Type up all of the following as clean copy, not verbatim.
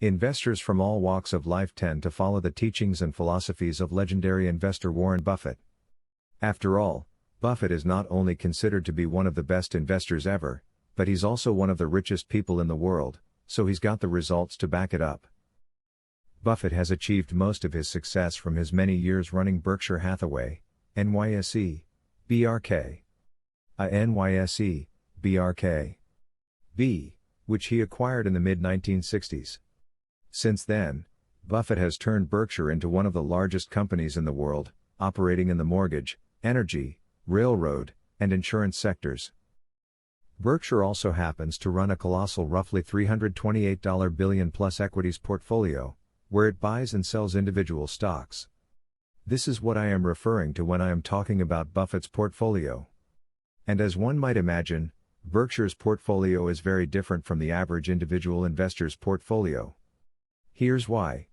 Investors from all walks of life tend to follow the teachings and philosophies of legendary investor Warren Buffett. After all, Buffett is not only considered to be one of the best investors ever, but he's also one of the richest people in the world, so he's got the results to back it up. Buffett has achieved most of his success from his many years running Berkshire Hathaway, NYSE, BRK. NYSE, BRK. B, which he acquired in the mid-1960s. Since then, Buffett has turned Berkshire into one of the largest companies in the world, operating in the mortgage, energy, railroad, and insurance sectors. Berkshire also happens to run a colossal roughly $328 billion-plus equities portfolio, where it buys and sells individual stocks. This is what I am referring to when I am talking about Buffett's portfolio. And as one might imagine, Berkshire's portfolio is very different from the average individual investor's portfolio. Here's why.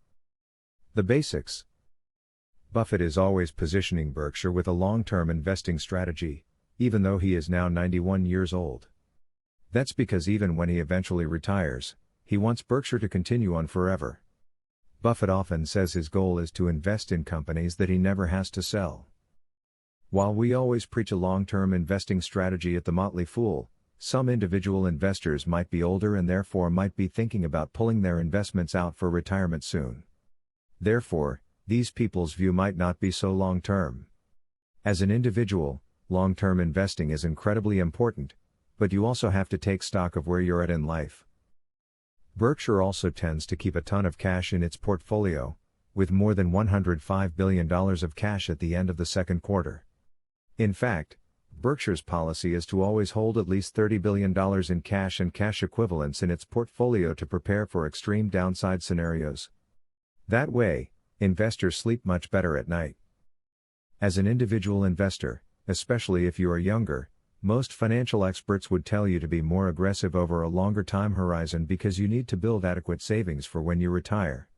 The basics. Buffett is always positioning Berkshire with a long-term investing strategy, even though he is now 91 years old. That's because even when he eventually retires, he wants Berkshire to continue on forever. Buffett often says his goal is to invest in companies that he never has to sell. While we always preach a long-term investing strategy at The Motley Fool, some individual investors might be older and therefore might be thinking about pulling their investments out for retirement soon. Therefore, these people's view might not be so long-term. As an individual, long-term investing is incredibly important, but you also have to take stock of where you're at in life. Berkshire also tends to keep a ton of cash in its portfolio, with more than $105 billion of cash at the end of the second quarter. In fact, Berkshire's policy is to always hold at least $30 billion in cash and cash equivalents in its portfolio to prepare for extreme downside scenarios. That way, investors sleep much better at night. As an individual investor, especially if you are younger, most financial experts would tell you to be more aggressive over a longer time horizon because you need to build adequate savings for when you retire.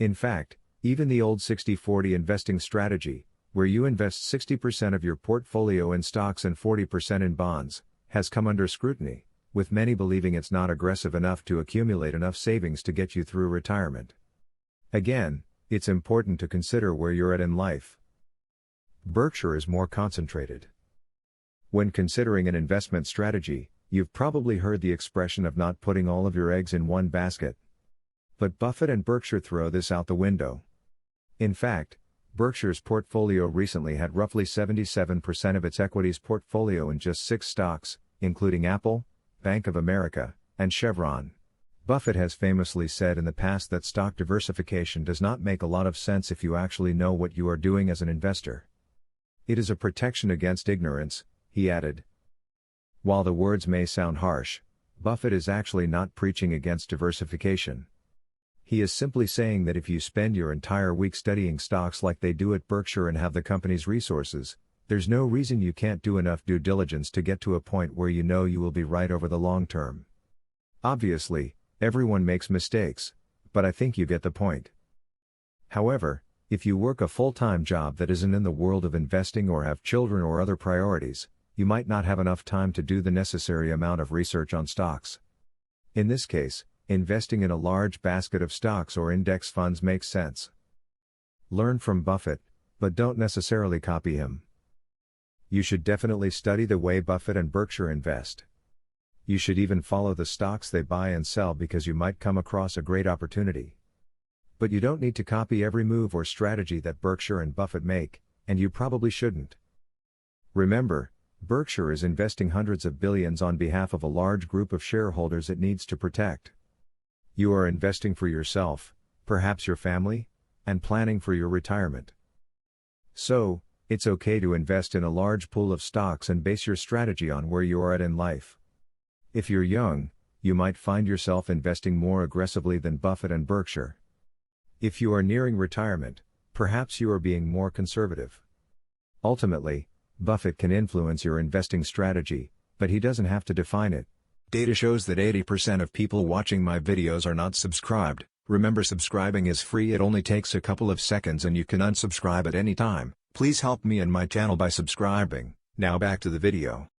In fact, even the old 60-40 investing strategy, where you invest 60% of your portfolio in stocks and 40% in bonds, has come under scrutiny, with many believing it's not aggressive enough to accumulate enough savings to get you through retirement. Again, it's important to consider where you're at in life. Berkshire is more concentrated. When considering an investment strategy, you've probably heard the expression of not putting all of your eggs in one basket. But Buffett and Berkshire throw this out the window. In fact, Berkshire's portfolio recently had roughly 77% of its equities portfolio in just 6 stocks, including Apple, Bank of America, and Chevron. Buffett has famously said in the past that stock diversification does not make a lot of sense if you actually know what you are doing as an investor. It is a protection against ignorance, he added. While the words may sound harsh, Buffett is actually not preaching against diversification. He is simply saying that if you spend your entire week studying stocks like they do at Berkshire and have the company's resources, there's no reason you can't do enough due diligence to get to a point where you know you will be right over the long term. Obviously, everyone makes mistakes, but I think you get the point. However, if you work a full-time job that isn't in the world of investing or have children or other priorities, you might not have enough time to do the necessary amount of research on stocks. In this case, investing in a large basket of stocks or index funds makes sense. Learn from Buffett, but don't necessarily copy him. You should definitely study the way Buffett and Berkshire invest. You should even follow the stocks they buy and sell because you might come across a great opportunity. But you don't need to copy every move or strategy that Berkshire and Buffett make, and you probably shouldn't. Remember, Berkshire is investing hundreds of billions on behalf of a large group of shareholders it needs to protect. You are investing for yourself, perhaps your family, and planning for your retirement. So, it's okay to invest in a large pool of stocks and base your strategy on where you are at in life. If you're young, you might find yourself investing more aggressively than Buffett and Berkshire. If you are nearing retirement, perhaps you are being more conservative. Ultimately, Buffett can influence your investing strategy, but he doesn't have to define it. Data shows that 80% of people watching my videos are not subscribed. Remember, subscribing is free. It only takes a couple of seconds and you can unsubscribe at any time. Please help me and my channel by subscribing. Now back to the video.